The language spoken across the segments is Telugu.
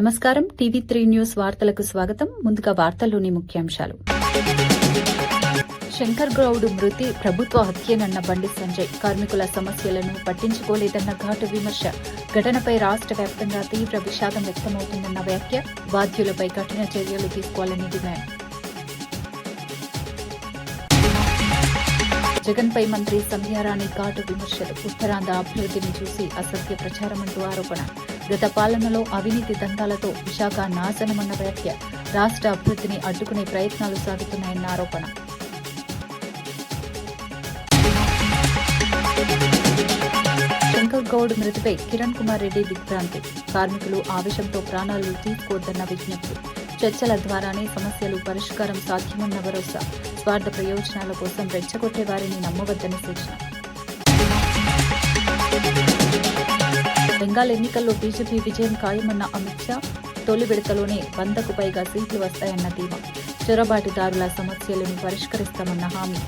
నమస్కారం. టీవీ3 న్యూస్ వార్తలకు స్వాగతం. ముందుగా వార్తల్లోని ముఖ్యాంశాలు. శంకర్ గౌడ్ మృతి ప్రభుత్వ హత్యేనన్న బండి సంజయ్. కార్మికుల సమస్యలను పట్టించుకోలేదన్న ఘాటు విమర్శ. ఘటనపై రాష్ట్ర వ్యాప్తంగా తీవ్ర విషాదం వ్యక్తమవుతుందన్న వ్యాఖ్య. బాధ్యులపై కఠిన చర్యలు తీసుకోవాలని డిమాండ్. జగన్పై మంత్రి సంధ్యారాణి ఘాటు విమర్శలు. ఉత్తరాంధ్ర అభివృద్ధిని చూసి అసత్య ప్రచారమంటూ ఆరోపణ. గత పాలనలో అవినీతి దందాలతో విశాఖ నాశనమన్న వ్యాఖ్య. రాష్ట్ర అభివృద్ధిని అడ్డుకునే ప్రయత్నాలు సాగుతున్నాయన్న ఆరోపణ. శంకర్ గౌడ్ మృతిపై కిరణ్ కుమార్ రెడ్డి దిగ్భ్రాంతి. కార్మికులు ఆవేశంతో ప్రాణాలు తీసుకోవద్దన్న విజ్ఞప్తి. చర్చల ద్వారానే సమస్యలు పరిష్కారం సాధ్యమన్న భరోసా. స్వార్థ ప్రయోజనాల కోసం రెచ్చగొట్టే వారిని నమ్మవద్దని సూచన. బెంగాల్ ఎన్నికల్లో బీజేపీ విజయం ఖాయమన్న అమిత్ షా. తొలి విడతలోనే 100కు పైగా సీట్లు వస్తాయన్న ధీమా. చొరబాటుదారుల సమస్యలను పరిష్కరిస్తామన్న హామీ.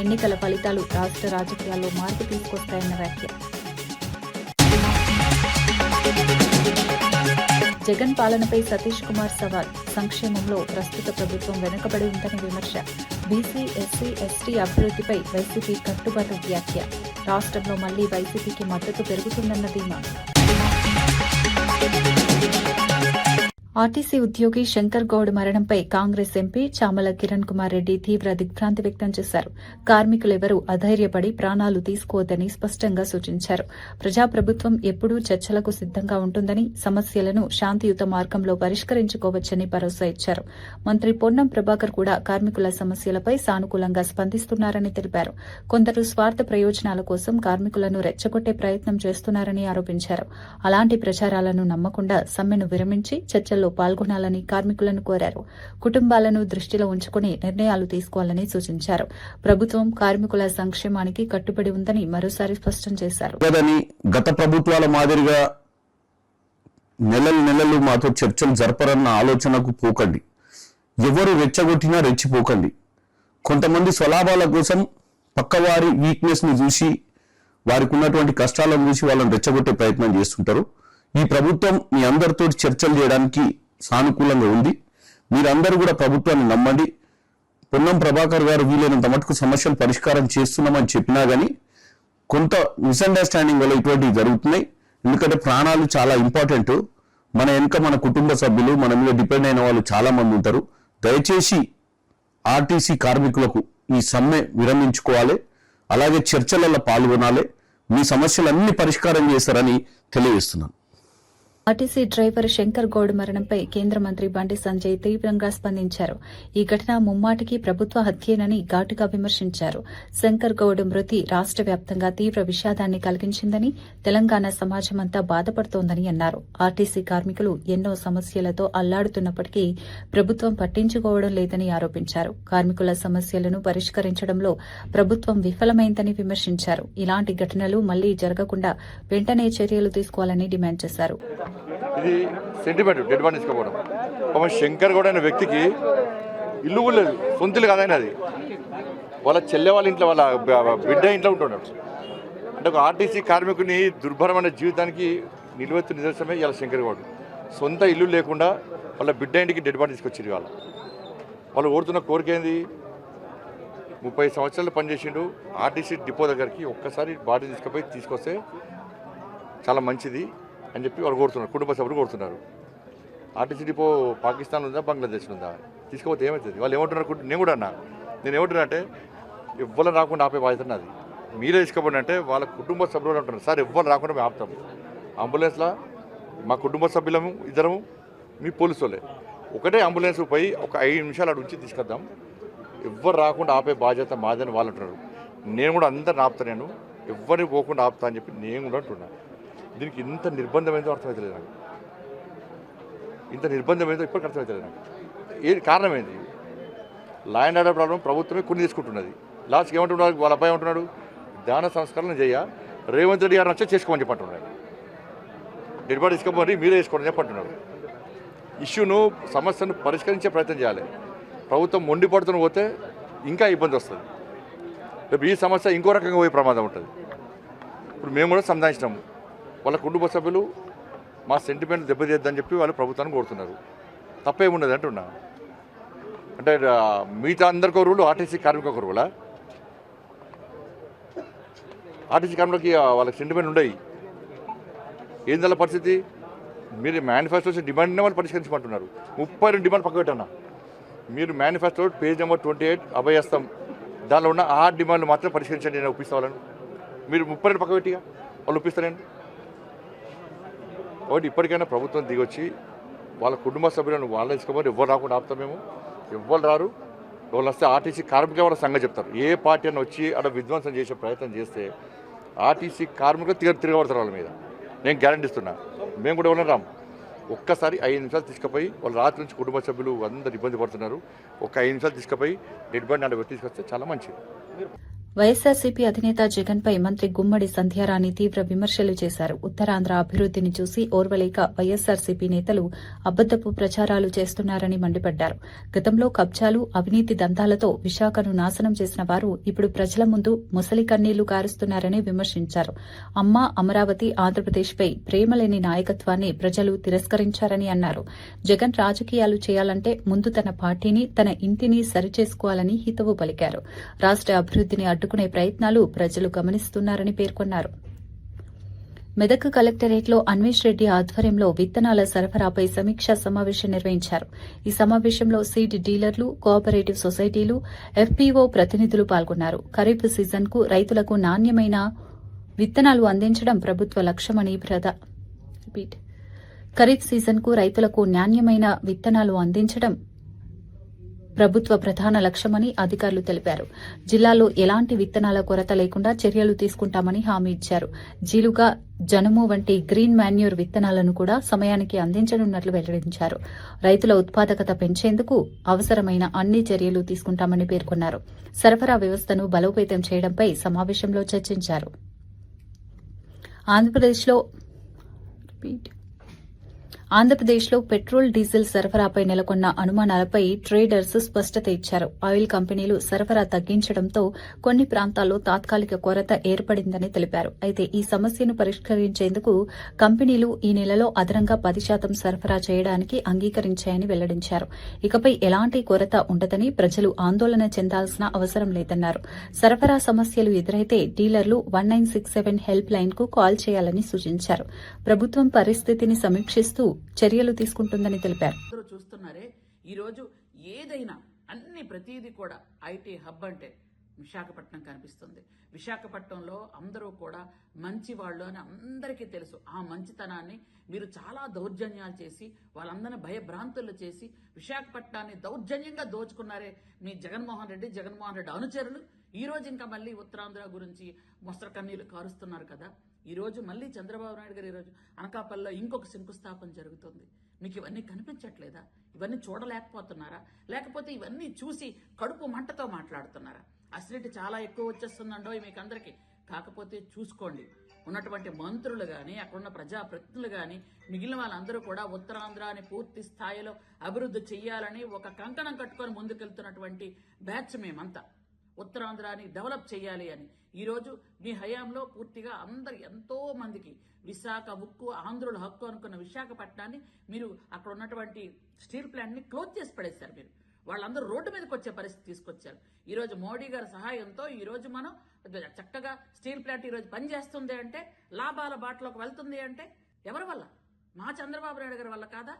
ఎన్నికల ఫలితాలు రాష్ట్ర రాజకీయాల్లో మార్పు తీసుకొస్తాయన్న వ్యాఖ్య. జగన్ పాలనపై సతీష్ కుమార్ సవాల్. సంక్షేమంలో ప్రస్తుత ప్రభుత్వం వెనుకబడి ఉందని విమర్శ. బీసీ, ఎస్సీ, ఎస్టీ అభివృద్ధిపై వైసీపీ కట్టుబాటు వ్యాఖ్య. రాష్ట్రంలో మళ్లీ వైసీపీకి మద్దతు పెరుగుతుందన్న ధీమా. ఆర్టీసీ ఉద్యోగి శంకర్ గౌడ్ మరణంపై కాంగ్రెస్ ఎంపీ చామల కిరణ్ కుమార్ రెడ్డి తీవ్ర దిగ్భ్రాంతి వ్యక్తం చేశారు. కార్మికులెవరూ అధైర్యపడి ప్రాణాలు తీసుకోవద్దని స్పష్టంగా సూచించారు. ప్రజాప్రభుత్వం ఎప్పుడూ చర్చలకు సిద్దంగా ఉంటుందని, సమస్యలను శాంతియుత మార్గంలో పరిష్కరించుకోవచ్చని భరోసా ఇచ్చారు. మంత్రి పొన్నం ప్రభాకర్ కూడా కార్మికుల సమస్యలపై సానుకూలంగా స్పందిస్తున్నారని తెలిపారు. కొందరు స్వార్థ ప్రయోజనాల కోసం కార్మికులను రెచ్చగొట్టే ప్రయత్నం చేస్తున్నారని ఆరోపించారు. అలాంటి ప్రచారాలను నమ్మకుండా సమ్మెను విరమించి చర్చల్లో పాల్గొనాలని కార్మికులను కోరారు. కుటుంబాలను దృష్టిలో ఉంచుకుని నిర్ణయాలు తీసుకోవాలని సూచించారు. ప్రభుత్వం కార్మికుల సంక్షేమానికి కట్టుబడి ఉందని మరోసారి స్పష్టం చేశారు. గత ప్రభుత్వాల మాదిరిగా నెలలు మాతో చర్చలు జరపరన్న ఆలోచనకు పోకండి. ఎవరు రెచ్చగొట్టినా రెచ్చిపోకండి. కొంతమంది స్వలాభాల కోసం పక్కవారి వీక్నెస్ ని చూసి, వారికి ఉన్నటువంటి కష్టాలను చూసి వాళ్ళని రెచ్చగొట్టే ప్రయత్నం చేస్తుంటారు. ఈ ప్రభుత్వం మీ అందరితో చర్చలు చేయడానికి సానుకూలంగా ఉంది. మీరందరూ కూడా ప్రభుత్వాన్ని నమ్మండి. పొన్నం ప్రభాకర్ గారు వీలైనంత మటుకు సమస్యలు పరిష్కారం చేస్తున్నామని చెప్పినా గానీ కొంత మిస్అండర్స్టాండింగ్ వల్ల ఇటువంటివి జరుగుతున్నాయి. ఎందుకంటే ప్రాణాలు చాలా ఇంపార్టెంట్. మన వెనుక మన కుటుంబ సభ్యులు, మన మీద డిపెండ్ అయిన వాళ్ళు చాలా మంది ఉంటారు. దయచేసి ఆర్టీసీ కార్మికులకు ఈ సమ్మె విరమించుకోవాలి. అలాగే చర్చలలో పాల్గొనాలి. మీ సమస్యలన్నీ పరిష్కారం చేస్తారని తెలియజేస్తున్నాను. ఆర్టీసీ డ్రైవర్ శంకర్ గౌడ్ మరణంపై కేంద్ర మంత్రి బండి సంజయ్ తీవ్రంగా స్పందించారు. ఈ ఘటన ముమ్మాటికి ప్రభుత్వ హత్యేనని ఘాటుగా విమర్శించారు. శంకర్ గౌడ్ మృతి రాష్ట్ర వ్యాప్తంగా తీవ్ర విషాదాన్ని కలిగించిందని, తెలంగాణ సమాజమంతా బాధపడుతోందని అన్నారు. ఆర్టీసీ కార్మికులు ఎన్నో సమస్యలతో అల్లాడుతున్నప్పటికీ ప్రభుత్వం పట్టించుకోవడం లేదని ఆరోపించారు. కార్మికుల సమస్యలను పరిష్కరించడంలో ప్రభుత్వం విఫలమైందని విమర్శించారు. ఇలాంటి ఘటనలు మళ్లీ జరగకుండా వెంటనే చర్యలు తీసుకోవాలని డిమాండ్ చేశారు. ఇది సెంటిమెంట్ డెడ్ బాడీ తీసుకోవడం. పాపం శంకర్ గౌడ్ అనే వ్యక్తికి ఇల్లు కూడా లేదు, సొంత ఇల్లు కాదని అది. వాళ్ళ చెల్లె వాళ్ళ ఇంట్లో, వాళ్ళ బిడ్డ ఇంట్లో ఉంటున్నాడు. అంటే ఒక ఆర్టీసీ కార్మికుని దుర్భరమైన జీవితానికి నిలువెత్తు నిదర్శనమే ఇలా శంకర్ గౌడ్. సొంత ఇల్లు లేకుండా వాళ్ళ బిడ్డ ఇంటికి డెడ్ బాడీ తీసుకొచ్చారు. వాళ్ళు ఓడుతున్న కోరిక ఏంది? 30 సంవత్సరాలు పనిచేసిండు ఆర్టీసీ డిపో దగ్గరికి. ఒక్కసారి బాడీ తీసుకొస్తే చాలా మంచిది అని చెప్పి వాళ్ళు కోరుతున్నారు. కుటుంబ సభ్యులు కోరుతున్నారు. ఆర్టీసీ డిపో పాకిస్తాన్ ఉందా, బంగ్లాదేశ్ ఉందా? తీసుకపోతే ఏమవుతుంది? వాళ్ళు ఏమంటున్నారు? నేను కూడా ఏమంటున్నా అంటే ఎవ్వరు రాకుండా ఆపే బాధ్యత నాది. మీరే తీసుకోబడి అంటే వాళ్ళ కుటుంబ సభ్యులు అంటున్నారు, సార్ ఎవ్వరు రాకుండా మేము ఆపుతాం. అంబులెన్స్లో మా కుటుంబ సభ్యులము ఇద్దరము, మీ పోలీసు వాళ్ళే. ఒకటే అంబులెన్స్ పోయి ఒక 5 నిమిషాలు అటు ఉంచి తీసుకొద్దాం. ఎవ్వరు రాకుండా ఆపే బాధ్యత మాదని వాళ్ళు అంటున్నారు. నేను కూడా అందరిని ఆపుతాను. నేను ఎవ్వరిని పోకుండా ఆపుతా అని చెప్పి నేను కూడా అంటున్నా. దీనికి ఇంత నిర్బంధం ఏందో అర్థమవుతలేదు నాకు. ఇంత నిర్బంధం ఏందో ఇప్పటికి అర్థమవుతలేదు నాకు. ఏది కారణం ఏంది? లా అండ్ ఆర్డర్ ప్రాబ్లం ప్రభుత్వమే కొన్ని తీసుకుంటున్నది. లాస్ట్కి ఏమంటున్నారు? వాళ్ళ అబ్బాయి ఏమంటున్నాడు? ధ్యాన సంస్కరణ చేయ రేవంత్ రెడ్డి గారు వచ్చి చేసుకోమని చెప్పంటున్నాడు. డెడ్ బాడీ తీసుకోమని మీరే వేసుకోండి చెప్పంటున్నాడు. ఇష్యూను, సమస్యను పరిష్కరించే ప్రయత్నం చేయాలి. ప్రభుత్వం మొండిపడుతున్న పోతే ఇంకా ఇబ్బంది వస్తుంది. రేపు ఈ సమస్య ఇంకో రకంగా పోయే ప్రమాదం ఉంటుంది. ఇప్పుడు మేము కూడా సంధానించినాము. వాళ్ళ కుటుంబ సభ్యులు మా సెంటిమెంట్ దెబ్బతీద్దని చెప్పి వాళ్ళు ప్రభుత్వాన్ని కోరుతున్నారు. తప్పేమున్నది అంటున్నా. అంటే మిగతా అందరికీ రూలు, ఆర్టీసీ కార్మిక ఒక రూలా? ఆర్టీసీ కార్మికులకి వాళ్ళకి సెంటిమెంట్ ఉండయి. ఏందల్ల పరిస్థితి? మీరు మేనిఫెస్టో డిమాండ్నే వాళ్ళు పరిష్కరించమంటున్నారు. 32 డిమాండ్ పక్క పెట్టన్నా. మీరు మేనిఫెస్టో పేజ్ నెంబర్ 28 అభయస్తం దానిలో ఉన్న 6 డిమాండ్లు మాత్రం పరిష్కరించండి, నేను ఒప్పిస్తా వాళ్ళను. మీరు 32 పక్క పెట్టిగా వాళ్ళు ఒప్పిస్తారండి. కాబట్టి ఇప్పటికైనా ప్రభుత్వం దిగొచ్చి వాళ్ళ కుటుంబ సభ్యులను వాళ్ళ ఇసుకోమని ఎవరు రాకుండా ఆపుతాం మేము. ఎవ్వరు రారు. వాళ్ళు వస్తే ఆర్టీసీ కార్మికులు వాళ్ళ సంగతి చెప్తారు. ఏ పార్టీ అని వచ్చి అక్కడ విధ్వంసం చేసే ప్రయత్నం చేస్తే ఆర్టీసీ కార్మికులు తిరగబడతారు వాళ్ళ మీద. నేను గ్యారంటీ ఇస్తున్నా. మేము కూడా ఎవరైనా రాము. ఒక్కసారి 5 నిమిషాలు తీసుకుపోయి వాళ్ళు రాత్రి నుంచి కుటుంబ సభ్యులు అందరు ఇబ్బంది పడుతున్నారు. ఒక 5 నిమిషాలు తీసుకుపోయి డెడ్ బాడీ నాడు తీసుకొస్తే చాలా మంచిది. వైఎస్సార్సీపీ అధినేత జగన్పై మంత్రి గుమ్మడి సంధ్యారాణి తీవ్ర విమర్శలు చేశారు. ఉత్తరాంధ్ర అభివృద్దిని చూసి ఓర్వలేక వైఎస్సార్సీపీ నేతలు అబద్దపు ప్రచారాలు చేస్తున్నారని మండిపడ్డారు. గతంలో కబ్జాలు, అవినీతి దందాలతో విశాఖను నాశనం చేసిన వారు ఇప్పుడు ప్రజల ముందు ముసలి కన్నీళ్లు కారుస్తున్నారని విమర్శించారు. అమ్మ అమరావతి ఆంధ్రప్రదేశ్పై ప్రేమలేని నాయకత్వాన్ని ప్రజలు తిరస్కరించారని అన్నారు. జగన్ రాజకీయాలు చేయాలంటే ముందు తన పార్టీని, తన ఇంటిని సరిచేసుకోవాలని హితవు పలికారు. రాష్ట్ర అభివృద్దిని అడ్డుకునే ప్రయత్నాలు ప్రజలు గమనిస్తున్నారని పేర్కొన్నారు. మెదక్ కలెక్టరేట్లో అన్వేష్ రెడ్డి ఆధ్వర్యంలో విత్తనాల సరఫరాపై సమీక్షా సమావేశం నిర్వహించారు. ఈ సమావేశంలో సీడ్ డీలర్లు, కోఆపరేటివ్ సొసైటీలు, ఎఫ్పీఓ ప్రతినిధులు పాల్గొన్నారు. ఖరీఫ్ సీజన్కు రైతులకు నాణ్యమైన విత్తనాలు అందించడం ప్రభుత్వ లక్ష్యమని ఖరీఫ్ సీజన్కు రైతులకు నాణ్యమైన విత్తనాలు అందించడం ప్రభుత్వ ప్రధాన లక్ష్యమని అధికారులు తెలిపారు. జిల్లాలో ఎలాంటి విత్తనాల కొరత లేకుండా చర్యలు తీసుకుంటామని హామీ ఇచ్చారు. జీలుగా, జనుము వంటి గ్రీన్ మాన్యూర్ విత్తనాలను కూడా సమయానికి అందించనున్నట్లు వెల్లడించారు. రైతుల ఉత్పాదకత పెంచేందుకు అవసరమైన అన్ని చర్యలు తీసుకుంటామని పేర్కొన్నారు. సరఫరా వ్యవస్థను బలోపేతం చేయడంపై సమావేశంలో చర్చించారు. ఆంధ్రప్రదేశ్లో పెట్రోల్, డీజిల్ సరఫరాపై నెలకొన్న అనుమానాలపై ట్రేడర్స్ స్పష్టత ఇచ్చారు. ఆయిల్ కంపెనీలు సరఫరా తగ్గించడంతో కొన్ని ప్రాంతాల్లో తాత్కాలిక కొరత ఏర్పడిందని తెలిపారు. అయితే ఈ సమస్యను పరిష్కరించేందుకు కంపెనీలు ఈ నెలలో అదనంగా 10% సరఫరా చేయడానికి అంగీకరించాయని వెల్లడించారు. ఇకపై ఎలాంటి కొరత ఉండదని, ప్రజలు ఆందోళన చెందాల్సిన అవసరం లేదన్నారు. సరఫరా సమస్యలు ఎదురైతే డీలర్లు 1967 హెల్ప్ లైన్ కు కాల్ చేయాలని సూచించారు. ప్రభుత్వం పరిస్థితిని సమీక్షిస్తూ చర్యలు తీసుకుంటుందని తెలిపారు. చూస్తున్నారే ఈరోజు ఏదైనా ప్రతిదీ కూడా ఐటీ హబ్ అంటే విశాఖపట్నం కనిపిస్తుంది. విశాఖపట్నంలో అందరూ కూడా మంచి వాళ్ళు అని అందరికీ తెలుసు. ఆ మంచితనాన్ని మీరు చాలా దౌర్జన్యాలు చేసి వాళ్ళందరినీ భయభ్రాంతులు చేసి విశాఖపట్నాన్ని దౌర్జన్యంగా దోచుకున్నారే మీ జగన్మోహన్ రెడ్డి అనుచరులు. ఈ రోజు ఇంకా మళ్ళీ ఉత్తరాంధ్ర గురించి మొసర కన్నీళ్లు కారుస్తున్నారు కదా. ఈ రోజు మళ్ళీ చంద్రబాబు నాయుడు గారు ఈరోజు అనకాపల్లిలో ఇంకొక శంకుస్థాపన జరుగుతుంది. మీకు ఇవన్నీ కనిపించట్లేదా? ఇవన్నీ చూడలేకపోతున్నారా? లేకపోతే ఇవన్నీ చూసి కడుపు మంటతో మాట్లాడుతున్నారా? అసిడిటీ చాలా ఎక్కువ వచ్చేస్తుందండో మీకు అందరికీ. కాకపోతే చూసుకోండి, ఉన్నటువంటి మంత్రులు కానీ, అక్కడున్న ప్రజాప్రతినిధులు కానీ, మిగిలిన వాళ్ళందరూ కూడా ఉత్తరాంధ్రాని పూర్తి స్థాయిలో అభివృద్ధి చెయ్యాలని ఒక కంకణం కట్టుకొని ముందుకెళ్తున్నటువంటి బ్యాచ్ మేమంతా. ఉత్తరాంధ్రాని డెవలప్ చేయాలి అని ఈరోజు మీ హయాంలో పూర్తిగా ఎంతో మందికి విశాఖ ఉక్కు, ఆంధ్రుల హక్కు అనుకున్న విశాఖపట్నాన్ని మీరు అక్కడ ఉన్నటువంటి స్టీల్ ప్లాంట్ ని క్లోజ్ చేసి పడేశారు. మీరు వాళ్ళందరూ రోడ్డు మీదకి వచ్చే పరిస్థితి తీసుకొచ్చారు. ఈరోజు మోడీ గారి సహాయంతో ఈరోజు మనం చక్కగా స్టీల్ ప్లాంట్ ఈరోజు పనిచేస్తుంది అంటే, లాభాల బాటలోకి వెళ్తుంది అంటే ఎవరి వల్ల? మా చంద్రబాబు నాయుడు గారి వల్ల కాదా?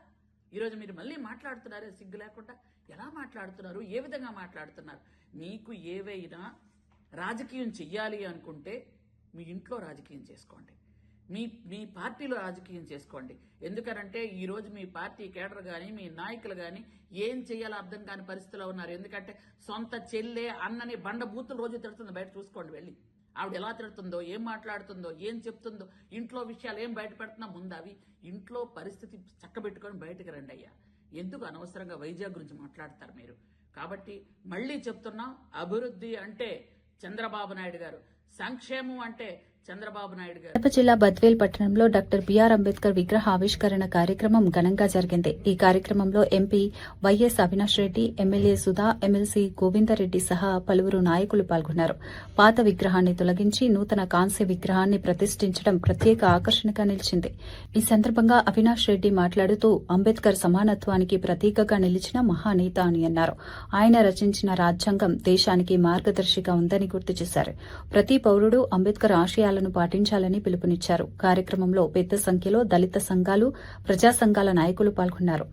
ఈరోజు మీరు మళ్ళీ మాట్లాడుతున్నారే సిగ్గు లేకుండా. ఎలా మాట్లాడుతున్నారు? ఏ విధంగా మాట్లాడుతున్నారు? మీకు ఏవైనా రాజకీయం చెయ్యాలి అనుకుంటే మీ ఇంట్లో రాజకీయం చేసుకోండి, మీ పార్టీలో రాజకీయం చేసుకోండి. ఎందుకనంటే ఈరోజు మీ పార్టీ కేడర్ కానీ, మీ నాయకులు కానీ ఏం చేయాలో అర్థం కాని పరిస్థితిలో ఉన్నారు. ఎందుకంటే సొంత చెల్లె, అన్నని బండబూతులు రోజు తిడుతుంది. బయట చూసుకోండి వెళ్ళి. ఆవిడ ఎలా తిడుతుందో, ఏం మాట్లాడుతుందో, ఏం చెప్తుందో, ఇంట్లో విషయాలు ఏం బయట పెడుతున్నా ముందు అవి ఇంట్లో పరిస్థితి చక్కబెట్టుకొని బయటకు రండి అయ్యా. ఎందుకు అనవసరంగా వైజాగ్ గురించి మాట్లాడతారు మీరు? కాబట్టి మళ్ళీ చెప్తున్నా, అభివృద్ధి అంటే చంద్రబాబు నాయుడు గారు, సంక్షేమం అంటే చంద్రబాబు నాయుడు గారు కడప జిల్లా బద్వేల్ పట్టణంలో డాక్టర్ బిఆర్ అంబేద్కర్ విగ్రహ ఆవిష్కరణ కార్యక్రమం ఘనంగా జరిగింది. ఈ కార్యక్రమంలో MP YS Avinash Reddy, MLA Sudha, MLC Govinda Reddy సహా పలువురు నాయకులు పాల్గొన్నారు. పాత విగ్రహాన్ని తొలగించి నూతన కాంస్య విగ్రహాన్ని ప్రతిష్ఠించడం ప్రత్యేక ఆకర్షణగా నిలిచింది. ఈ సందర్భంగా అవినాష్ రెడ్డి మాట్లాడుతూ అంబేద్కర్ సమానత్వానికి ప్రతీకగా నిలిచిన మహానేత అని అన్నారు. ఆయన రచించిన రాజ్యాంగం దేశానికి మార్గదర్శిగా ఉందని గుర్తు చేశారు. ప్రతి పౌరుడు అంబేద్కర్ ఆశయాలను పాటించాలని పిలుపునిచ్చారు. కార్యక్రమంలో పెద్ద సంఖ్యలో దళిత సంఘాలు, ప్రజా సంఘాల నాయకులు పాల్గొన్నారు.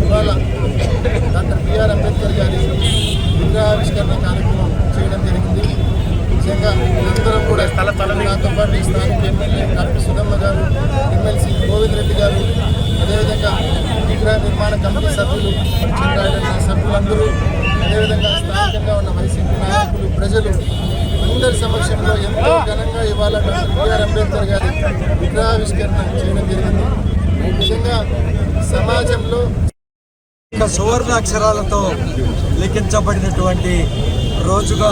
ఇవాళ డాక్టర్ బిఆర్ అంబేద్కర్ గారి విగ్రహావిష్కరణ కార్యక్రమం చేయడం జరిగింది. నిజంగా అందరం కూడా నాతో పాటు ఈ స్థానిక ఎమ్మెల్యే డాక్టర్ సుధమ్మ గారు, ఎమ్మెల్సీ గోవిందరెడ్డి గారు, అదేవిధంగా విగ్రహ నిర్మాణ కమిటీ సభ్యులు, చంద్రాయణ సభ్యులందరూ, అదేవిధంగా స్థానికంగా ఉన్న వైసీపీ నాయకులు, ప్రజలు అందరి సమక్షంలో ఎంతో ఘనంగా ఇవాళ డాక్టర్ బిఆర్ అంబేద్కర్ గారి విగ్రహావిష్కరణ చేయడం జరిగింది. నిజంగా సమాజంలో సువర్ణ అక్షరాలతో లిఖించబడినటువంటి రోజుగా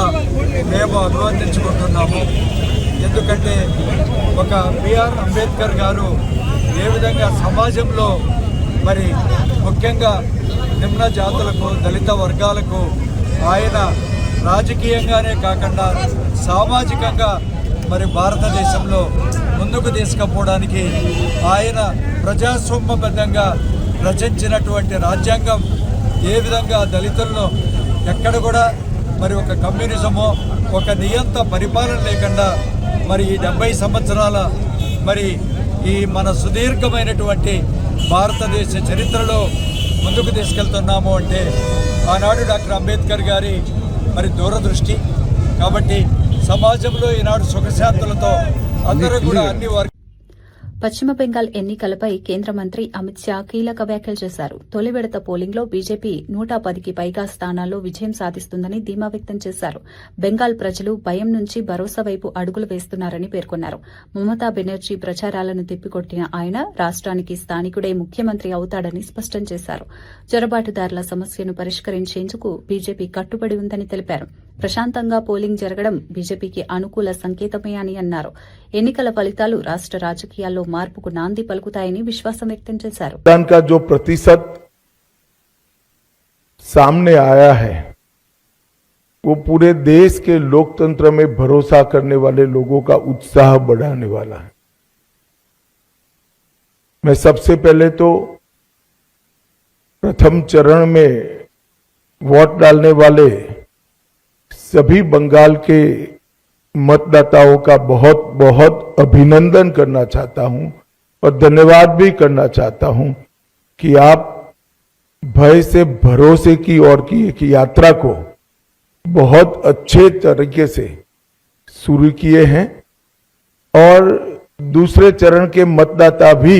మేము అభివర్ణించుకుంటున్నాము. ఎందుకంటే ఒక బిఆర్ అంబేద్కర్ గారు ఏ విధంగా సమాజంలో మరి ముఖ్యంగా నిమ్న జాతులకు, దళిత వర్గాలకు ఆయన రాజకీయంగానే కాకుండా సామాజికంగా మరి భారతదేశంలో ముందుకు తీసుకుపోవడానికి ఆయన ప్రజాస్వామ్యబద్ధంగా రచించినటువంటి రాజ్యాంగం ఏ విధంగా దళితులను ఎక్కడ కూడా మరి ఒక కమ్యూనిజమో, ఒక నియంత పరిపాలన లేకుండా మరి ఈ 70 సంవత్సరాల మరి ఈ మన సుదీర్ఘమైనటువంటి భారతదేశ చరిత్రలో ముందుకు తీసుకెళ్తున్నాము అంటే ఆనాడు డాక్టర్ అంబేద్కర్ గారి మరి దూరదృష్టి. కాబట్టి సమాజంలో ఈనాడు సుఖశాంతులతో అందరూ కూడా అన్ని వర్గాలు. పశ్చిమ బెంగాల్ ఎన్నికలపై కేంద్ర మంత్రి అమిత్ షా కీలక వ్యాఖ్యలు చేశారు. తొలి విడత పోలింగ్లో బీజేపీ 110కి పైగా స్థానాల్లో విజయం సాధిస్తుందని ధీమా వ్యక్తం చేశారు. బెంగాల్ ప్రజలు భయం నుంచి భరోసా వైపు అడుగులు వేస్తున్నారని పేర్కొన్నారు. మమతా బెనర్జీ ప్రచారాలను తిప్పికొట్టిన ఆయన రాష్ట్రానికి స్థానికుడే ముఖ్యమంత్రి అవుతాడని స్పష్టం చేశారు. చొరబాటుదారుల సమస్యను పరిష్కరించేందుకు బీజేపీ కట్టుబడి ఉందని తెలిపారు. ప్రశాంతంగా పోలింగ్ జరగడం బీజేపీకి అనుకూల సంకేతమే అని అన్నారు. ఎన్నికల ఫలితాలు రాష్ట్ర రాజకీయాల్లో మార్పుకు నాంది పలుకుతాయని విశ్వాసం వ్యక్తం చేశారు. का जो प्रतिशत सामने आया है वो पूरे देश के लोकतंत्र में भरोसा करने वाले लोगों का उत्साह बढ़ाने वाला है. मैं सबसे पहले तो प्रथम चरण में वोट डालने वाले सभी बंगाल के मतदाताओं का बहुत बहुत अभिनंदन करना चाहता हूं और धन्यवाद भी करना चाहता हूं कि आप भय से भरोसे की ओर की एक यात्रा को बहुत अच्छे तरीके से शुरू किए हैं और दूसरे चरण के मतदाता भी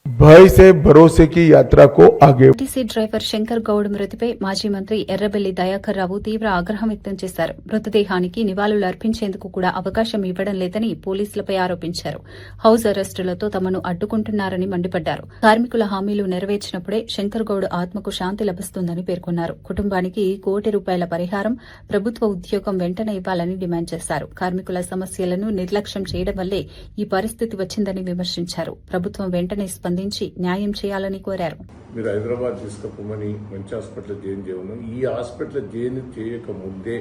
భయ से భరోసే की యాత్ర को आगे. ఆర్టీసీ డ్రైవర్ శంకర్ గౌడ్ మృతిపై మాజీ మంత్రి ఎర్రబెల్లి దయాకర్ రావు తీవ్ర ఆగ్రహం వ్యక్తం చేశారు. మృతదేహానికి నివాళులు అర్పించేందుకు కూడా అవకాశం ఇవ్వడం లేదని పోలీసులపై ఆరోపించారు. హౌస్ అరెస్టులతో తమను అడ్డుకుంటున్నారని మండిపడ్డారు. కార్మికుల హామీలు నెరవేర్చినప్పుడే శంకర్ గౌడ్ ఆత్మకు శాంతి లభిస్తుందని పేర్కొన్నారు. కుటుంబానికి ₹1 కోటి పరిహారం, ప్రభుత్వ ఉద్యోగం వెంటనే ఇవ్వాలని డిమాండ్ చేశారు. కార్మికుల సమస్యలను నిర్లక్ష్యం చేయడం వల్లే ఈ పరిస్థితి వచ్చిందని విమర్శించారు. ప్రభుత్వం వెంటనే స్పందించి న్యాయం చేయాలని కోరారు. మీరు హైదరాబాద్ తీసుకుపోమని మంచి హాస్పిటల్ జాయిన్ చేయను. ఈ హాస్పిటల్ జాయిన్ చేయక ముందే,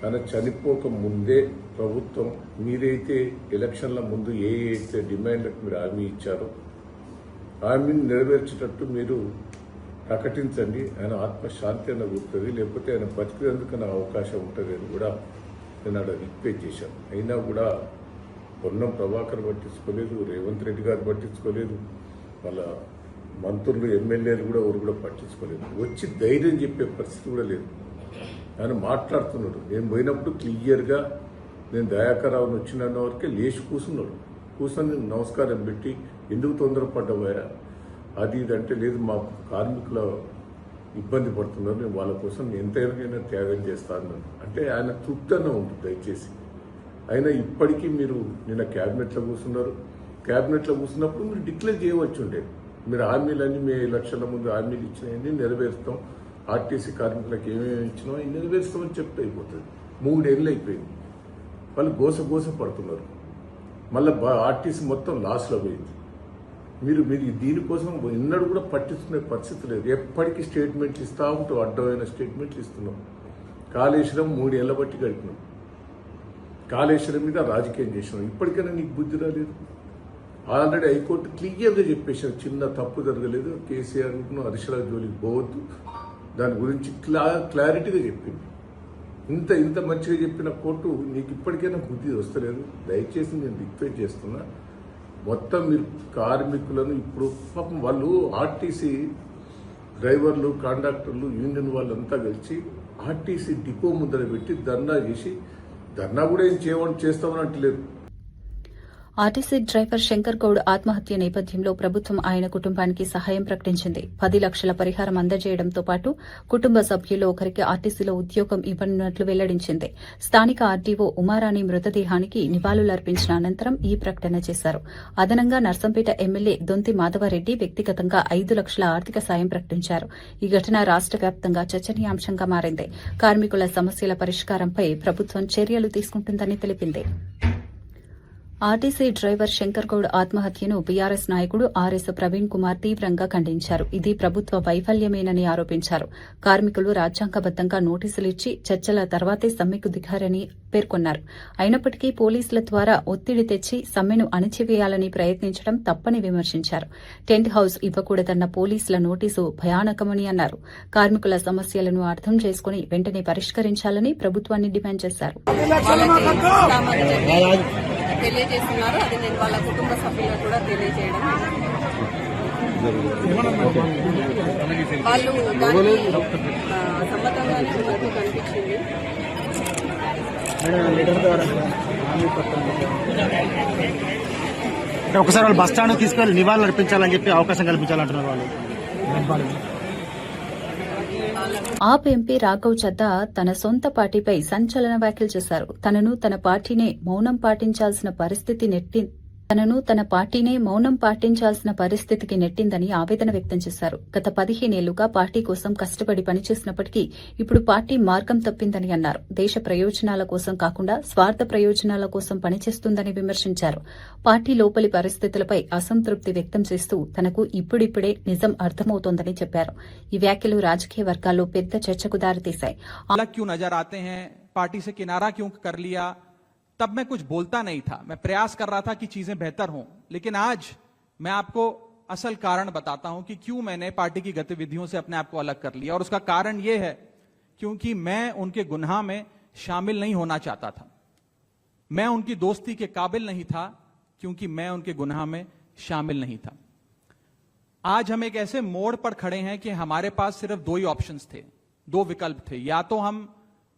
తన చనిపోక ముందే ప్రభుత్వం మీరైతే ఎలక్షన్ల ముందు ఏ అయితే డిమాండ్లకు మీరు హామీ ఇచ్చారో హామీని నెరవేర్చేటట్టు మీరు ప్రకటించండి. ఆయన ఆత్మశాంతి అన్న గుర్తుంది, లేకపోతే ఆయన బతికేందుకు అవకాశం ఉంటుంది అని కూడా నేను అక్కడ రిక్వెస్ట్ చేశాను. అయినా కూడా పొన్నం ప్రభాకర్ పట్టించుకోలేదు, రేవంత్ రెడ్డి గారు పట్టించుకోలేదు, వాళ్ళ మంత్రులు, ఎమ్మెల్యేలు కూడా ఎవరు కూడా పట్టించుకోలేదు. వచ్చి ధైర్యం చెప్పే పరిస్థితి కూడా లేదు. ఆయన మాట్లాడుతున్నాడు. నేను పోయినప్పుడు క్లియర్గా నేను దయాకర్ రావుని వచ్చిన వరకే లేచి కూర్చున్నాడు. కూర్చొని నమస్కారం పెట్టి ఎందుకు తొందరపడ్డావా, అది ఇది అంటే లేదు మా కార్మికుల ఇబ్బంది పడుతున్నారు, నేను వాళ్ళ కోసం ఎంతైనా త్యాగం చేస్తాను అంటే ఆయన తృప్తిగా ఉంటుంది. దయచేసి అయినా ఇప్పటికీ మీరు నిన్న క్యాబినెట్లో కూర్చున్నారు, క్యాబినెట్లో కూర్చున్నప్పుడు మీరు డిక్లేర్ చేయవచ్చు ఉండే, మీరు హామీలన్నీ మీ ఎలక్షన్ల ముందు హామీలు ఇచ్చినవన్నీ నెరవేరుస్తాం, ఆర్టీసీ కార్మికులకు ఏమేమి ఇచ్చినా అవి నెరవేరుస్తామని చెప్తే అయిపోతుంది. 3 ఏళ్ళు అయిపోయింది, వాళ్ళు గోస పడుతున్నారు, మళ్ళీ ఆర్టీసీ మొత్తం లాస్లో పోయింది. మీరు దీనికోసం ఎన్నడూ కూడా పట్టించుకునే పరిస్థితి లేదు. ఎప్పటికీ స్టేట్మెంట్లు ఇస్తూ ఉంటూ అడ్డమైన స్టేట్మెంట్లు ఇస్తున్నాం. కాళేశ్వరం 3 ఏళ్ల బట్టి గడిపినాం, కాళేశ్వరం మీద రాజకీయం చేసినాం. ఇప్పటికైనా నీకు బుద్ధి రాలేదు? ఆల్రెడీ హైకోర్టు క్లియర్గా చెప్పేసారు, చిన్న తప్పు జరగలేదు, కేసీఆర్ను హరీశ్రావు జోలికి పోవద్దు, దాని గురించి క్లారిటీగా చెప్పింది. ఇంత మంచిగా చెప్పిన కోర్టు నీకు ఇప్పటికైనా బుద్ధి వస్తలేదు. దయచేసి నేను రిక్వెస్ట్ చేస్తున్నా, మొత్తం మీరు కార్మికులను ఇప్పుడు పాపం వాళ్ళు ఆర్టీసీ డ్రైవర్లు, కాంట్రాక్టర్లు, యూనియన్ వాళ్ళంతా కలిసి ఆర్టీసీ డిపో ముందర పెట్టి ధర్నా చేసి, ధర్నా కూడా ఏం చేస్తామని అంటలేదు. ఆర్టీసీ డ్రైవర్ శంకర్ గౌడ్ ఆత్మహత్య నేపథ్యంలో ప్రభుత్వం ఆయన కుటుంబానికి సహాయం ప్రకటించింది. 10 లక్షల పరిహారం అందజేయడంతో పాటు కుటుంబ సభ్యుల్లో ఒకరికి ఆర్టీసీలో ఉద్యోగం ఇవ్వనున్నట్లు వెల్లడించింది. స్థానిక ఆర్డీఓ ఉమారాణి మృతదేహానికి నివాళులర్పించిన అనంతరం ఈ ప్రకటన చేశారు. అదనంగా నర్సంపేట ఎమ్మెల్యే దొంతి మాధవరెడ్డి వ్యక్తిగతంగా 5 లక్షల ఆర్థిక సాయం ప్రకటించారు. ఈ ఘటన రాష్ట వ్యాప్తంగా చర్చనీయాంశంగా మారింది. కార్మికుల సమస్యల పరిష్కారంపై ప్రభుత్వం చర్యలు తీసుకుంటుందని తెలిపింది. ఆర్టీసీ డ్రైవర్ శంకర్ గౌడ్ ఆత్మహత్యను బీఆర్ఎస్ నాయకుడు ఆర్ఎస్ ప్రవీణ్ కుమార్ తీవ్రంగా ఖండించారు. ఇది ప్రభుత్వ వైఫల్యమేనని ఆరోపించారు. కార్మికులు రాజ్యాంగబద్దంగా నోటీసులు ఇచ్చి చర్చల తర్వాతే సమ్మెకు దిగారని పేర్కొన్నారు. అయినప్పటికీ పోలీసుల ద్వారా ఒత్తిడి తెచ్చి సమ్మెను అణిచివేయాలని ప్రయత్నించడం తప్పని విమర్శించారు. టెంట్ హౌస్ ఇవ్వకూడదన్న పోలీసుల నోటీసు భయానకమని అన్నారు. కార్మికుల సమస్యలను అర్థం చేసుకుని వెంటనే పరిష్కరించాలని ప్రభుత్వాన్ని డిమాండ్ చేశారు. తెలియజేస్తున్నారు. అది నేను వాళ్ళ కుటుంబ సభ్యులకు కూడా తెలియజేయడం. వాళ్ళు దానికి సమ్మతంగానే ఉన్నట్టు కనిపించింది. ఒకసారి వాళ్ళు బస్ స్టాండ్ తీసుకెళ్లి నివాళులు అర్పించాలని చెప్పి అవకాశం కల్పించాలంటున్నారు వాళ్ళు. ఆప్ ఎంపీ రాఘవ్ చద్దా తన సొంత పార్టీపై సంచలన వ్యాఖ్యలు చేశారు. తనను తన పార్టీనే మౌనం పాటించాల్సిన పరిస్థితికి నెట్టిందని ఆవేదన వ్యక్తం చేశారు. గత 15 ఏళ్లుగా పార్టీ కోసం కష్టపడి పనిచేసినప్పటికీ ఇప్పుడు పార్టీ మార్గం తప్పిందని అన్నారు. దేశ ప్రయోజనాల కోసం కాకుండా స్వార్థ ప్రయోజనాల కోసం పనిచేస్తుందని విమర్శించారు. పార్టీ లోపలి పరిస్థితులపై అసంతృప్తి వ్యక్తం చేస్తూ తనకు ఇప్పుడిప్పుడే నిజం అర్థమవుతోందని చెప్పారు. ఈ వ్యాఖ్యలు రాజకీయ వర్గాల్లో పెద్ద చర్చకు దారితీశాయి. तब मैं कुछ बोलता नहीं था, मैं प्रयास कर रहा था कि चीजें बेहतर हों, लेकिन आज मैं आपको असल कारण बताता हूं कि क्यों मैंने पार्टी की गतिविधियों से अपने आप को अलग कर लिया। और उसका कारण यह है क्योंकि मैं उनके गुनाह में शामिल नहीं होना चाहता था, मैं उनकी दोस्ती के काबिल नहीं था क्योंकि मैं उनके गुनाह में शामिल नहीं था। आज हम एक ऐसे मोड़ पर खड़े हैं कि हमारे पास सिर्फ 2 ही ऑप्शंस थे, 2 विकल्प थे। या तो हम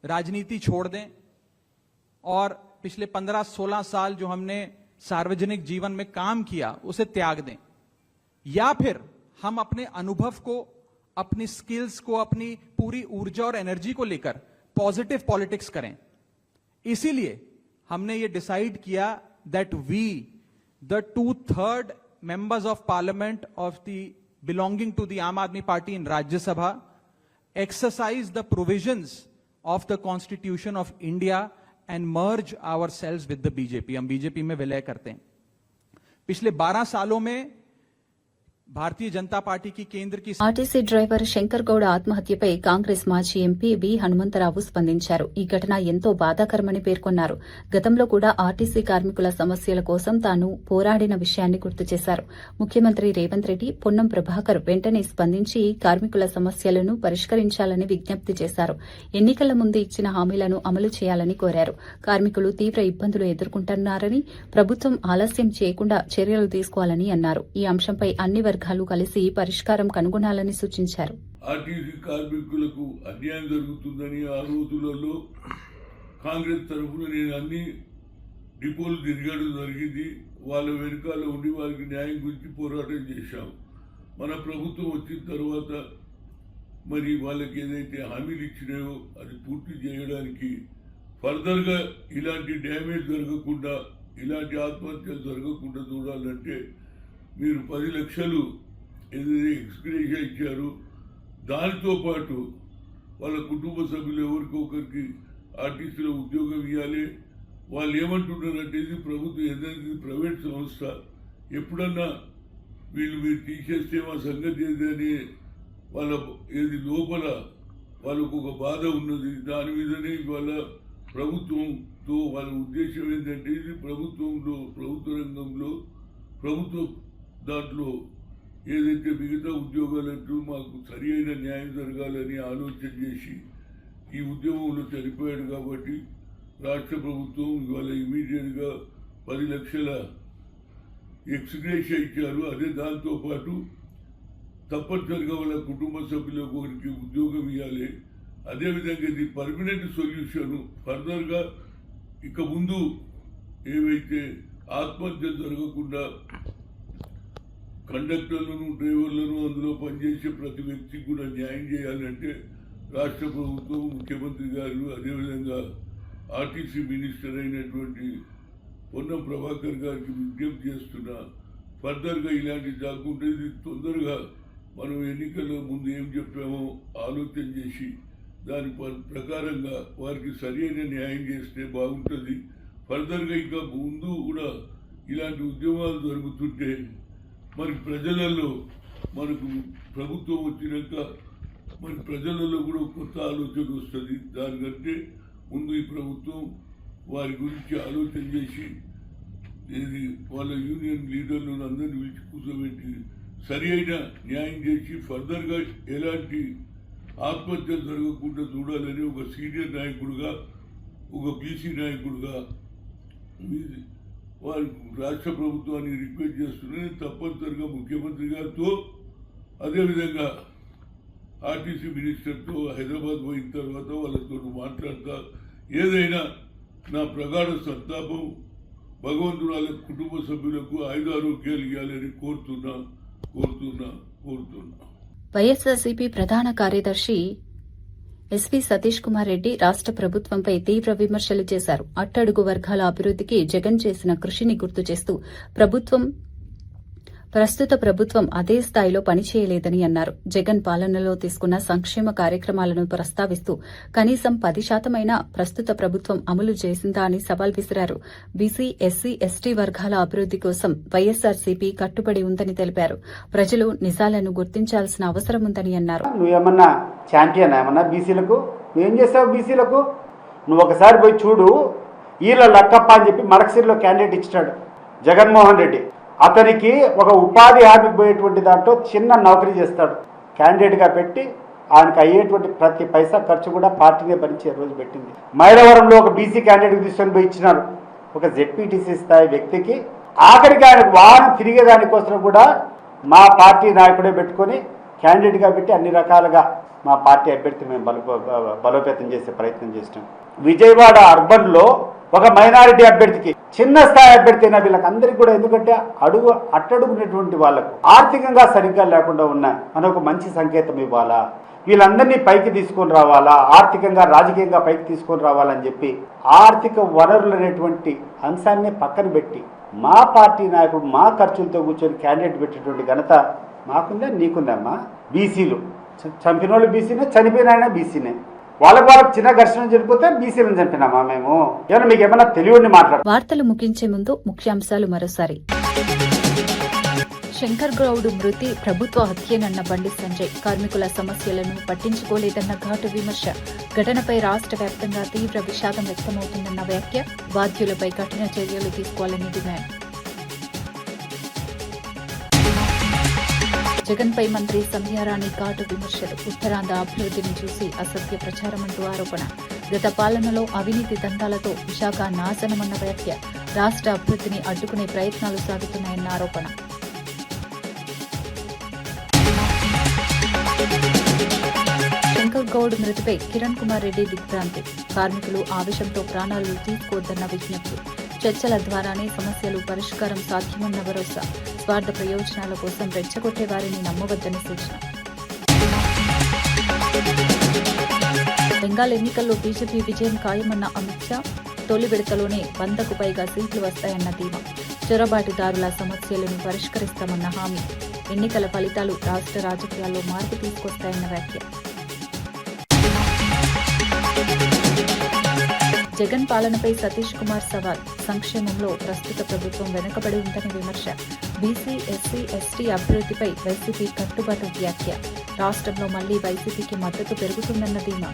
राजनीति छोड़ दें और पिछले 15-16 साल जो हमने सार्वजनिक जीवन में काम किया उसे त्याग दें, या फिर हम अपने अनुभव को, अपनी स्किल्स को, अपनी पूरी ऊर्जा और एनर्जी को लेकर पॉजिटिव पॉलिटिक्स करें। इसीलिए हमने ये डिसाइड किया that we the 2/3 members of parliament of the belonging to the Aam Aadmi Party in Rajya Sabha exercise the provisions of the Constitution of India and merge ourselves with the BJP. हम बीजेपी में विलय करते हैं। पिछले 12 सालों में భారతీయ జనతా పార్టీకి కేంద్రకి ఆర్టీసీ డ్రైవర్ శంకర్ గౌడ్ ఆత్మహత్యపై కాంగ్రెస్ మాజీ ఎంపీ వి హనుమంతరావు స్పందించారు. ఈ ఘటన ఎంతో బాధాకరమని పేర్కొన్నారు. గతంలో కూడా ఆర్టీసీ కార్మికుల సమస్యల కోసం తాను పోరాడిన విషయాన్ని గుర్తు చేశారు. ముఖ్యమంత్రి రేవంత్ రెడ్డి, పొన్నం ప్రభాకర్ వెంటనే స్పందించి కార్మికుల సమస్యలను పరిష్కరించాలని విజ్ఞప్తి చేశారు. ఎన్నికల ముందు ఇచ్చిన హామీలను అమలు చేయాలని కోరారు. కార్మికులు తీవ్ర ఇబ్బందులు ఎదుర్కొంటున్నారని, ప్రభుత్వం ఆలస్యం చేయకుండా చర్యలు తీసుకోవాలని అన్నారు. ఈ అంశంపై అన్ని వర్గాలు కలిసి పరిష్కారం కనుగొనాలని సూచించారు. ఆర్టీసీ కార్మికులకు అన్యాయం జరుగుతుందని ఆ రోజులలో కాంగ్రెస్ తరఫున నేను అన్ని డిపోలు తిరగడం జరిగింది. వాళ్ళ వెనుకాల ఉండి వాళ్ళకి న్యాయం గురించి పోరాటం చేశాం. మన ప్రభుత్వం వచ్చిన తర్వాత మరి వాళ్ళకి ఏదైతే హామీలు ఇచ్చినాయో అది పూర్తి చేయడానికి ఫర్దర్గా ఇలాంటి డ్యామేజ్ జరగకుండా, ఇలాంటి ఆత్మహత్యలు జరగకుండా చూడాలంటే మీరు 10 లక్షలు ఏదైతే ఎక్స్గ్రేషియా ఇచ్చారో దానితో పాటు వాళ్ళ కుటుంబ సభ్యులు ఎవరికొకరికి ఆర్టీసీలో ఉద్యోగం ఇవ్వాలి. వాళ్ళు ఏమంటున్నారంటే ఇది ప్రభుత్వం ఏదైనా ప్రైవేట్ సంస్థ, ఎప్పుడన్నా మీరు తీసేస్తే మా సంగతి ఏదని వాళ్ళ ఏది లోపల వాళ్ళకు ఒక బాధ ఉన్నది. దాని మీదనే వాళ్ళ ప్రభుత్వంతో వాళ్ళ ఉద్దేశం ఏంటంటే ఇది ప్రభుత్వ రంగంలో ప్రభుత్వ దాంట్లో ఏదైతే మిగతా ఉద్యోగాలంటూ మాకు సరి అయిన న్యాయం జరగాలని ఆలోచన చేసి ఈ ఉద్యమంలో చనిపోయాడు కాబట్టి రాష్ట్ర ప్రభుత్వం ఇవాళ ఇమీడియట్గా 10 లక్షల ఎక్స్గ్రేషియా ఇచ్చారు. అదే దాంతోపాటు తప్పనిసరిగా వాళ్ళ కుటుంబ సభ్యులకు ఒకరికి ఉద్యోగం ఇవ్వాలి. అదేవిధంగా ఇది పర్మనెంట్ సొల్యూషన్. ఫర్దర్గా ఇక ముందు ఏవైతే ఆత్మహత్యలు జరగకుండా కండక్టర్లను, డ్రైవర్లను, అందులో పనిచేసే ప్రతి వ్యక్తికి కూడా న్యాయం చేయాలంటే రాష్ట్ర ప్రభుత్వం, ముఖ్యమంత్రి గారు, అదేవిధంగా ఆర్టీసీ మినిస్టర్ అయినటువంటి పొన్నం ప్రభాకర్ గారికి విజ్ఞప్తి చేస్తున్నా. ఫర్దర్గా ఇలాంటి కాకుండా ఇది తొందరగా మనం ఎన్నికల ముందు ఏం చెప్పామో ఆలోచన చేసి దాని ప్రకారంగా వారికి సరైన న్యాయం చేస్తే బాగుంటుంది. ఫర్దర్గా ఇంకా ముందు కూడా ఇలాంటి ఉద్యమాలు జరుగుతుంటే మరి ప్రజలలో మనకు ప్రభుత్వం వచ్చినాక మరి ప్రజలలో కూడా కొత్త ఆలోచన వస్తుంది. దానికంటే ముందు ఈ ప్రభుత్వం వారి గురించి ఆలోచన చేసి ఇది వాళ్ళ యూనియన్ లీడర్లను అందరినీ పిలిచి కూర్చోబెట్టి సరి అయిన న్యాయం చేసి ఫర్దర్గా ఎలాంటి ఆత్మహత్యలు జరగకుండా చూడాలని ఒక సీనియర్ నాయకుడుగా, ఒక బీసీ నాయకుడుగా వారి రాష్ట్ర ప్రభుత్వాన్ని రిక్వెస్ట్ చేస్తున్నాను. తప్పనిసరిగా ముఖ్యమంత్రి గారితో, అదేవిధంగా ఆర్టీసీ మినిస్టర్తో హైదరాబాద్ పోయిన తర్వాత వాళ్ళతో మాట్లాడతా ఏదైనా నా ప్రగాఢ సంతాపం భగవంతుడు వాళ్ళ కుటుంబ సభ్యులకు ఆయుధారోగ్యాలు ఇవ్వాలని కోరుతున్నా. వైఎస్ఆర్సీపీ ప్రధాన కార్యదర్శి ఎస్పీ సతీష్ కుమార్ రెడ్డి రాష్ట్ర ప్రభుత్వంపై తీవ్ర విమర్శలు చేశారు. అట్టడుగు వర్గాల అభివృద్దికి జగన్ చేసిన కృషిని గుర్తు చేస్తూ ప్రస్తుత ప్రభుత్వం అదే స్థాయిలో పనిచేయలేదని అన్నారు. జగన్ పాలనలో తీసుకున్న సంక్షేమ కార్యక్రమాలను ప్రస్తావిస్తూ కనీసం 10% ప్రస్తుత ప్రభుత్వం అమలు చేసిందా అని సవాల్ విసిరారు. బీసీ, ఎస్సీ, ఎస్టీ వర్గాల అభివృద్ది కోసం వైఎస్ఆర్సీపీ కట్టుబడి ఉందని తెలిపారు. ప్రజలు నిజాలను గుర్తించాల్సిన అవసరం ఉందని అన్నారు. నువ్వేమన్నా ఛాంపియన్ ఏమన్నా బీసీలకు? నువ్వేం చేస్తావు బీసీలకు? నువ్వు ఒకసారి పోయి చూడు. ఈల లక్కప్ప అని చెప్పి మడకసిరిలో క్యాండిడేట్ ఇచ్చాడు జగన్మోహన్ రెడ్డి. అతనికి ఒక ఉపాధి హామీకి పోయేటువంటి దాంట్లో చిన్న నౌకరీ చేస్తాడు. క్యాండిడేట్గా పెట్టి ఆయనకు అయ్యేటువంటి ప్రతి పైసా ఖర్చు కూడా పార్టీనే భరించే రోజు పెట్టింది. మైలవరంలో ఒక బీసీ క్యాండిడేట్కి తీసుకొని పోయి ఇచ్చినారు ఒక జెడ్పీటీసీ స్థాయి వ్యక్తికి. ఆఖరికి ఆయనకు వాహనం తిరిగేదానికోసం కూడా మా పార్టీ నాయకుడే పెట్టుకొని క్యాండిడేట్గా పెట్టి అన్ని రకాలుగా మా పార్టీ అభ్యర్థిని మేము బలోపేతం చేసే ప్రయత్నం చేసినాం. విజయవాడ అర్బన్లో ఒక మైనారిటీ అభ్యర్థికి, చిన్న స్థాయి అభ్యర్థి అయినా వీళ్ళకందరికీ కూడా, ఎందుకంటే అట్టడుగునేటువంటి వాళ్లకు ఆర్థికంగా సరిగ్గా లేకుండా ఉన్నాయి, మనం ఒక మంచి సంకేతం ఇవ్వాలా, వీళ్ళందరినీ పైకి తీసుకొని రావాలా, ఆర్థికంగా రాజకీయంగా పైకి తీసుకొని రావాలని చెప్పి ఆర్థిక వనరులు అనేటువంటి అంశాన్ని పక్కన పెట్టి మా పార్టీ నాయకుడు మా ఖర్చులతో కూర్చొని క్యాండిడేట్ పెట్టేటువంటి ఘనత మాకుందా నీకుందమ్మా. బీసీలు చంపిన వాళ్ళు బీసీనే, చనిపోయిన ఆయన బీసీనే. వాళ్ళకు చిన్న ఘర్షణ జరిగిపోతే బీసీలను చంపినామా మేము? ఏమన్నా మీకు ఏమన్నా తెలియని మాట్లాడు. వార్తలు ముగించే ముందు ముఖ్యాంశాలు మరోసారి. శంకర్ గౌడ్ మృతి ప్రభుత్వ హత్యేనన్న బండి సంజయ్. కార్మికుల సమస్యలను పట్టించుకోలేదన్న ఘాటు విమర్శ. ఘటనపై రాష్ట్ర వ్యాప్తంగా తీవ్ర విషాదం వ్యక్తమవుతుందన్న వ్యాఖ్య. బాధ్యులపై కఠిన చర్యలు తీసుకోవాలని డిమాండ్. జగన్పై మంత్రి సంధ్యారాణి ఘాటు విమర్శలు. ఉత్తరాంధ్ర అభివృద్ధిని చూసి అసత్య ప్రచారమంటూ ఆరోపణ. గత పాలనలో అవినీతి దందాలతో విశాఖ నాశనమన్న వ్యాఖ్య. రాష్ట్ర అభివృద్ధిని అడ్డుకునే ప్రయత్నాలు సాగుతున్నాయన్న ఆరోపణ. శంకర్ గౌడ్ మృతిపై కిరణ్ కుమార్ రెడ్డి దిగ్భ్రాంతి. కార్మికులు ఆవేశంతో ప్రాణాలు తీసుకోవద్దన్న విజ్ఞప్తి. చర్చల ద్వారానే సమస్యలు పరిష్కారం సాధ్యమన్న భరోసా. స్వార్థ ప్రయోజనాల కోసం రెచ్చగొట్టే వారిని నమ్మవద్దని సూచన. బెంగాల్ ఎన్నికల్లో బీజేపీ విజయం ఖాయమన్న అమిత్ షా. తొలి విడతలోనే 100కు పైగా సీట్లు వస్తాయన్న ధీమా. చొరబాటుదారుల సమస్యలను పరిష్కరిస్తామన్న హామీ. ఎన్నికల ఫలితాలు రాష్ట్ర రాజకీయాల్లో మార్పు తీసుకొస్తాయన్న వ్యాఖ్య. జగన్ పాలనపై సతీష్ కుమార్ సవాల్. సంక్షేమంలో ప్రస్తుత ప్రభుత్వం వెనుకబడి ఉందని విమర్శ. బీసీ, ఎస్సీ, ఎస్టీ అభివృద్ధిపై వైసీపీ కట్టుబాటు వ్యాఖ్య. రాష్ట్రంలో మళ్లీ వైసీపీకి మద్దతు పెరుగుతుందన్న ధీమా.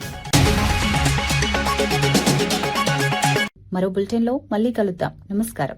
మరో బులెటిన్లో మళ్లీ కలుద్దాం. నమస్కారం.